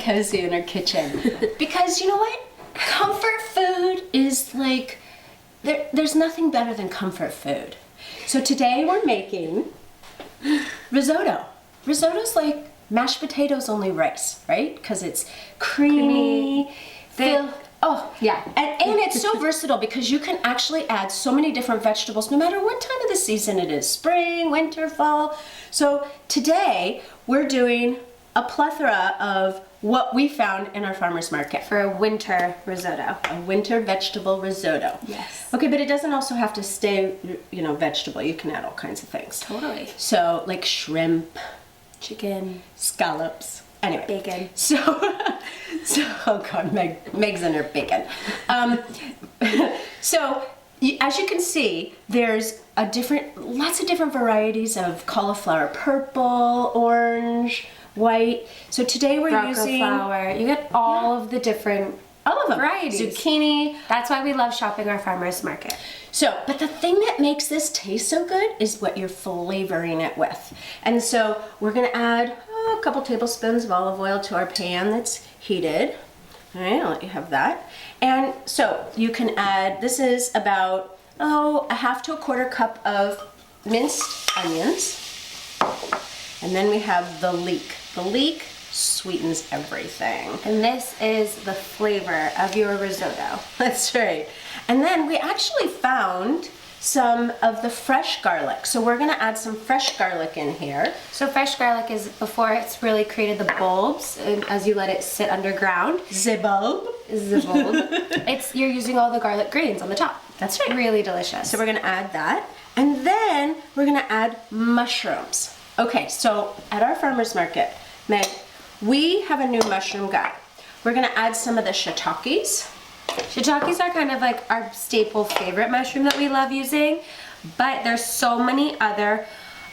cozy in our kitchen. Because you know what? Comfort food is like, there's nothing better than comfort food. So today we're making risotto. Risotto's like mashed potatoes, only rice, right? Because it's creamy. Oh, yeah. And it's so versatile because you can actually add so many different vegetables no matter what time of the season it is. Spring, winter, fall. So today we're doing a plethora of what we found in our farmer's market. For a winter risotto. A winter vegetable risotto. Yes. Okay, but it doesn't also have to stay, you know, vegetable. You can add all kinds of things. Totally. So like shrimp, Chicken. scallops. Anyway. Bacon. So oh God, Meg's in her bacon. So as you can see, there's lots of different varieties of cauliflower, purple, orange, white. So today we're using flour. You get all of the different varieties. Zucchini. That's why we love shopping our farmer's market. So, but the thing that makes this taste so good is what you're flavoring it with. And so we're gonna add a couple tablespoons of olive oil to our pan that's heated. All right, I'll let you have that. And so you can add, this is about, a half to a quarter cup of minced onions. And then we have the leek. The leek sweetens everything. And this is the flavor of your risotto. That's right. And then we actually found some of the fresh garlic. So we're gonna add some fresh garlic in here. So fresh garlic is before it's really created the bulbs, and as you let it sit underground. The bulb. You're using all the garlic grains on the top. That's right. Really delicious. So we're gonna add that. And then we're gonna add mushrooms. Okay, so at our farmer's market, Meg, we have a new mushroom guy. We're gonna add some of the shiitakes. Shiitakes are kind of like our staple favorite mushroom that we love using, but there's so many other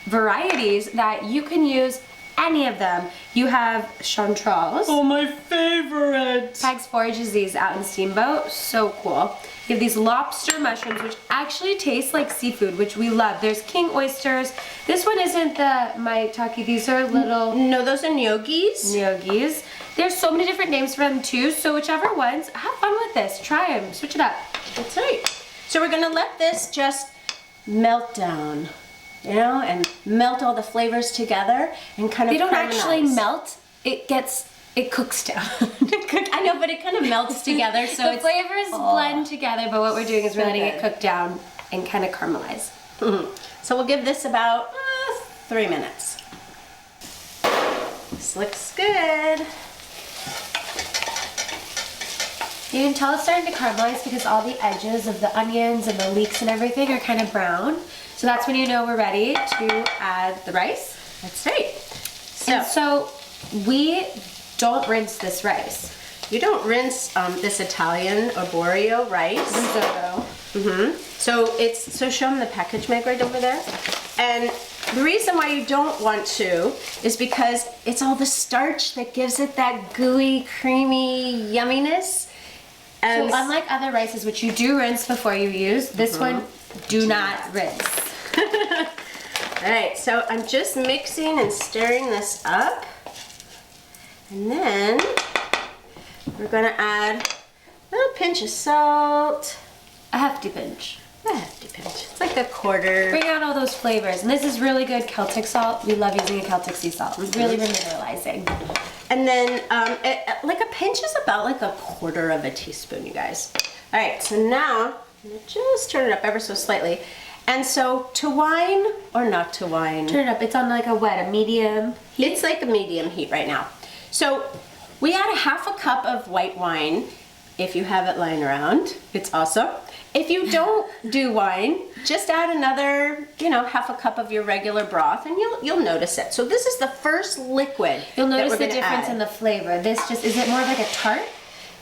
varieties that you can use any of them. You have chanterelles. Oh, my favorite. Pags forages these out in Steamboat, so cool. You have these lobster mushrooms, which actually taste like seafood, which we love. There's king oysters. This one isn't the maitake, these are little... No, those are nyogis. Nyogis. There's so many different names for them too, so whichever ones, have fun with this. Try them, switch it up. That's right. So we're gonna let this just melt down, you know, and melt all the flavors together and kind of They don't caramelize. actually melt, it cooks down. I know, but it kind of melts together, so the flavors blend together, but what we're doing is we're letting it cook down and kind of caramelize. So we'll give this about 3 minutes. This looks good. You can tell it's starting to caramelize because all the edges of the onions and the leeks and everything are kind of brown. So that's when you know we're ready to add the rice. That's right. So we don't rinse this rice. You don't rinse this Italian arborio rice. Risotto. So show them the package, Meg, right over there. And the reason why you don't want to is because it's all the starch that gives it that gooey, creamy yumminess. So unlike other rices, which you do rinse before you use, this one do not rinse. All right, so I'm just mixing and stirring this up. And then we're gonna add a little pinch of salt. A hefty pinch. A hefty pinch. It's like a quarter. Bring out all those flavors. And this is really good Celtic salt. We love using a Celtic sea salt. It's really remineralizing. And then like a pinch is about like a quarter of a teaspoon, you guys. All right, so now I'm gonna just turn it up ever so slightly. And so to wine or not to wine? Turn it up. It's on like a medium heat? It's like a medium heat right now. So we add a half a cup of white wine if you have it lying around. It's awesome. If you don't do wine, just add another, half a cup of your regular broth and you'll notice it. So this is the first liquid. You'll notice that we're the difference add. in the flavor. Is it more of like a tart?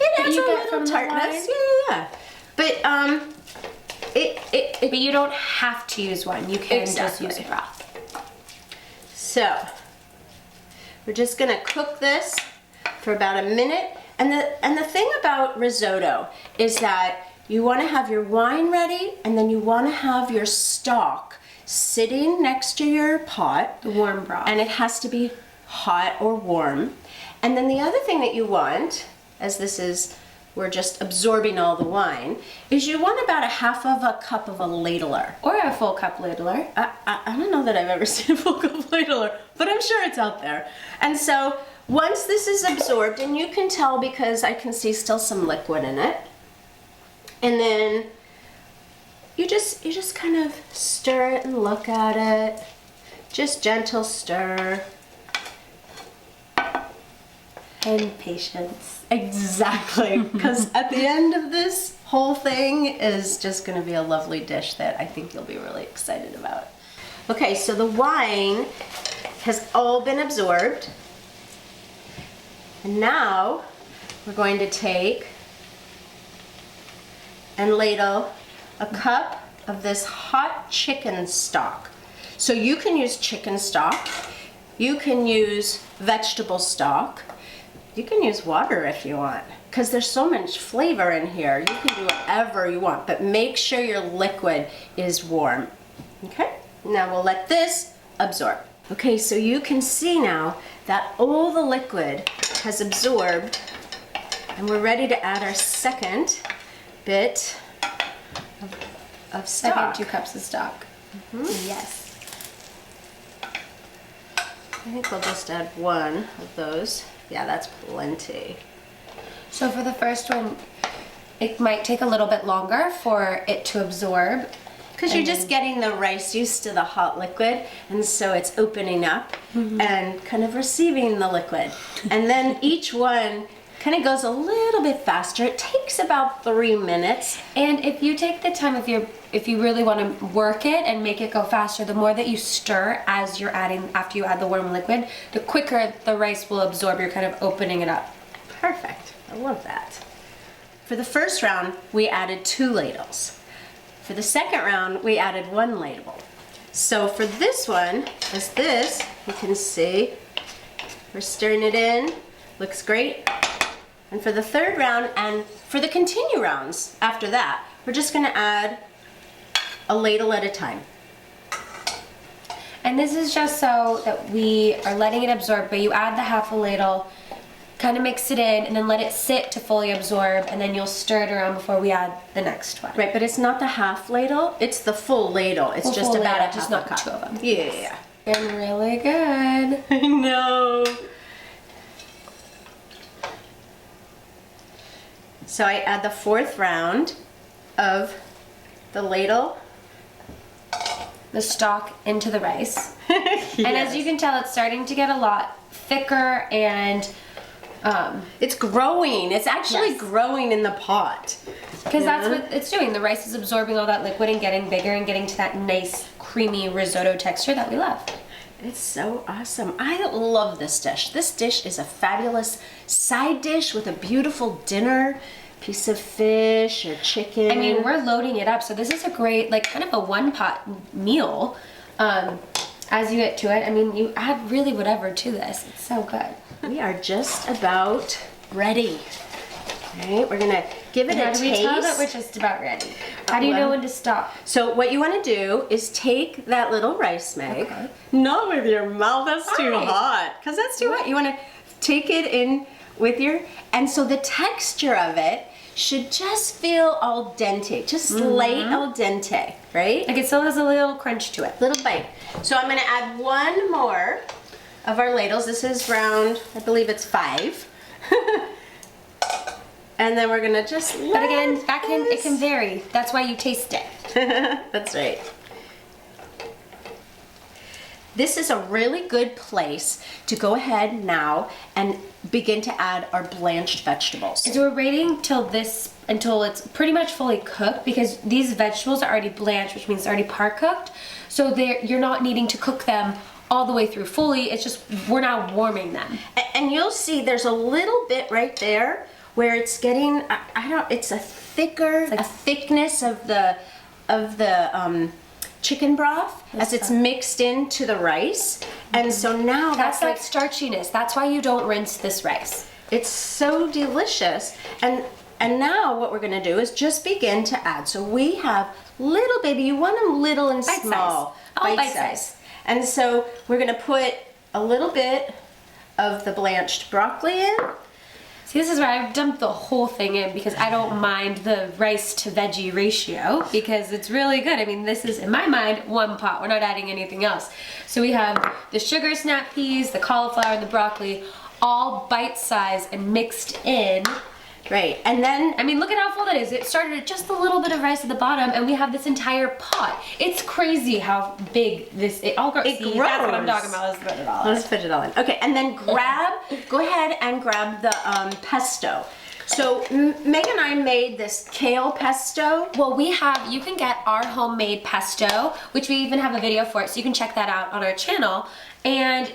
It adds you a get little from the tartness. wine? Yeah. But But you don't have to use wine. You can just use broth. So we're just gonna cook this for about a minute. And the thing about risotto is that you want to have your wine ready, and then you want to have your stock sitting next to your pot. The warm broth. And it has to be hot or warm. And then the other thing that you want, as this is, we're just absorbing all the wine, is you want about a half of a cup of a ladler. Or a full cup ladler. I don't know that I've ever seen a full cup ladler, but I'm sure it's out there. And so once this is absorbed, and you can tell because I can see still some liquid in it, and then you just kind of stir it and look at it. Just gentle stir. And patience. Exactly, because at the end of this whole thing is just going to be a lovely dish that I think you'll be really excited about. Okay, so the wine has all been absorbed. And now we're going to take and ladle a cup of this hot chicken stock. So you can use chicken stock, you can use vegetable stock, you can use water if you want, because there's so much flavor in here. You can do whatever you want, but make sure your liquid is warm. Okay, now we'll let this absorb. Okay, so you can see now that all the liquid has absorbed, and we're ready to add our second bit of stock. 2 cups of stock. Yes. I think we'll just add 1 of those. Yeah, that's plenty. So for the first one, it might take a little bit longer for it to absorb. Because you're just getting the rice used to the hot liquid, and so it's opening up and kind of receiving the liquid. And then each one kind of goes a little bit faster. It takes about 3 minutes. And if you take the time, if you really want to work it and make it go faster, the more that you stir as you're adding, after you add the warm liquid, the quicker the rice will absorb. You're kind of opening it up. Perfect. I love that. For the first round, we added 2 ladles. For the second round, we added 1 ladle. So for this one, you can see, we're stirring it in. Looks great. And for the third round, and for the continue rounds after that, we're just gonna add a ladle at a time. And this is just so that we are letting it absorb, but you add the half a ladle, kind of mix it in, and then let it sit to fully absorb, and then you'll stir it around before we add the next one. Right, but it's not the half ladle, it's the full ladle. It's just full about ladle, a just half not a cup. 2 of them. Yeah. And really good. I know. So I add the 4th round of the ladle. The stock into the rice. And as you can tell, it's starting to get a lot thicker, and it's growing. It's actually growing in the pot. because that's what it's doing. The rice is absorbing all that liquid and getting bigger and getting to that nice creamy risotto texture that we love. It's so awesome. I love this dish. This dish is a fabulous side dish with a beautiful dinner, piece of fish or chicken. I mean, we're loading it up, so this is a great, like, kind of a one-pot meal. As you get to it, I mean, you add really whatever to this. It's so good. We are just about ready. All right, we're gonna give it a taste. How do we tell that we're just about ready? How do you know when to stop? So what you want to do is take that little rice mag. Okay. Not with your mouth, that's too Why? hot. Because that's too hot. You want to take it in with your, and so the texture of it should just feel al dente, just light al dente, right? Like, it still has a little crunch to it. Little bite. So I'm going to add 1 more of our ladles. This is round, I believe it's 5. And then we're gonna just But again, it can vary. That's why you taste it. That's right. This is a really good place to go ahead now and begin to add our blanched vegetables. So we're waiting until it's pretty much fully cooked, because these vegetables are already blanched, which means they're already par cooked. So you're not needing to cook them all the way through fully. It's just we're now warming them. And you'll see there's a little bit right there where it's getting, it's a thickness of the chicken broth as it's mixed into the rice. And so now That's that starchiness. That's why you don't rinse this rice. it's so delicious. And now what we're gonna do is just begin to add. So we have little baby, you want them little and Bite small. size. All Bite size. And so we're gonna put a little bit of the blanched broccoli in. See, this is where I've dumped the whole thing in because I don't mind the rice to veggie ratio because it's really good. I mean, this is, in my mind, one pot. We're not adding anything else. So we have the sugar snap peas, the cauliflower, and the broccoli, all bite-sized and mixed in. Right, and then, I mean, look at how full that is. It started at just a little bit of rice at the bottom, and we have this entire pot. It's crazy how big it all grows. It See, grows. that's what I'm talking about. Let's put it all in. let's put it all in. Okay, and then go ahead and grab the pesto. So Meg and I made this kale pesto. Well, you can get our homemade pesto, which we even have a video for it, so you can check that out on our channel. And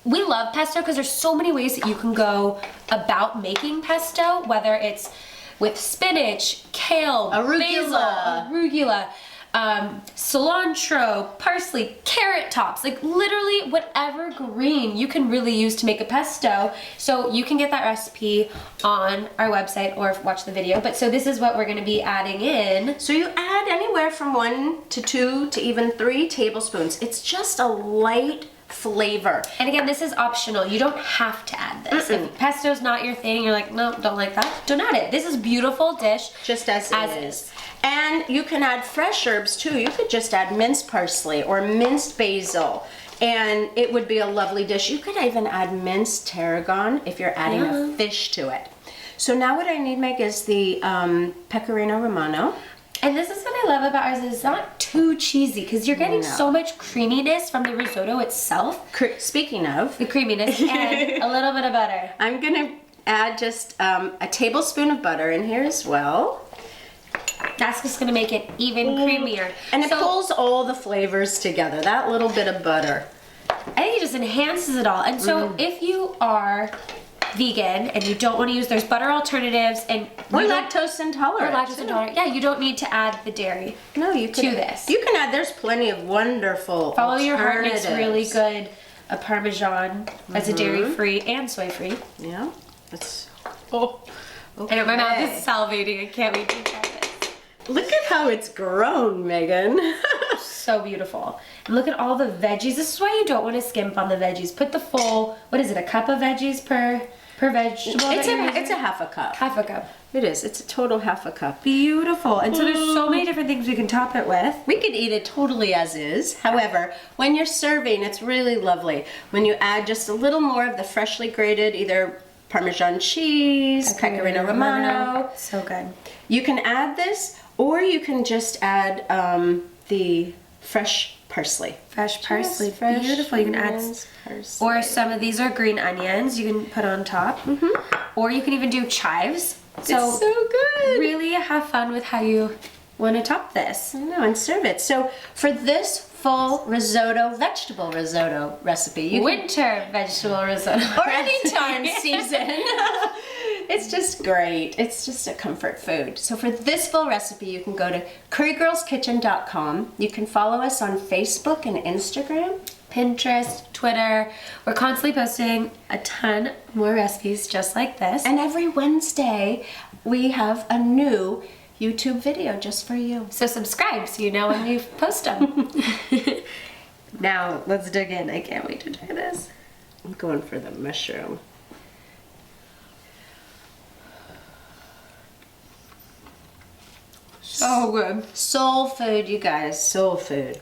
we love pesto because there's so many ways that you can go about making pesto, whether it's with spinach, kale, basil, arugula, cilantro, parsley, carrot tops, like literally whatever green you can really use to make a pesto. So you can get that recipe on our website or watch the video. But so this is what we're gonna be adding in. So you add anywhere from 1 to 2 to even 3 tablespoons. It's just a light flavor. And again, this is optional. You don't have to add this. If pesto's not your thing, you're like, no, don't like that, don't add it. This is a beautiful dish. Just as it is. And you can add fresh herbs too. You could just add minced parsley or minced basil, and it would be a lovely dish. You could even add minced tarragon if you're adding a fish to it. So now what I need, Meg, is the pecorino romano. And this is what I love about ours, is it's not too cheesy because you're getting so much creaminess from the risotto itself. Speaking of the creaminess, and a little bit of butter. I'm gonna add just a tablespoon of butter in here as well. That's just gonna make it even creamier. And it pulls all the flavors together, that little bit of butter. I think it just enhances it all. And so if you are vegan and you don't want to use, there's butter alternatives, and or lactose intolerant. Or lactose intolerant. Yeah, you don't need to add the dairy. No, you can to this. You can add. There's plenty of wonderful. Follow your heart. It's really good. A Parmesan that's a dairy-free and soy-free. Yeah. It's. Okay. I know my mouth is salivating. I can't wait to try this. Look at how it's grown, Megan. So beautiful. And look at all the veggies. This is why you don't want to skimp on the veggies. Put the full. What is it? A cup of veggies per vegetable? It's a half a cup. Half a cup. It is. It's a total half a cup. Beautiful. And so there's so many different things we can top it with. We could eat it totally as is. However, when you're serving, it's really lovely when you add just a little more of the freshly grated either Parmesan cheese, pecorino romano. So good. You can add this, or you can just add the fresh parsley. Fresh parsley. Beautiful. You can add parsley. Or some of these are green onions you can put on top. Or you can even do chives. So, it's so good. Really have fun with how you want to top this. I know, and serve it. So for this full risotto, vegetable risotto recipe, Winter vegetable risotto. Or anytime season. It's just great. It's just a comfort food. So for this full recipe, you can go to currygirlskitchen.com. You can follow us on Facebook and Instagram, Pinterest, Twitter. We're constantly posting a ton more recipes just like this. And every Wednesday, we have a new YouTube video just for you. So subscribe so you know when we post them. Now, let's dig in. I can't wait to try this. I'm going for the mushroom. So good. Soul food, you guys. Soul food.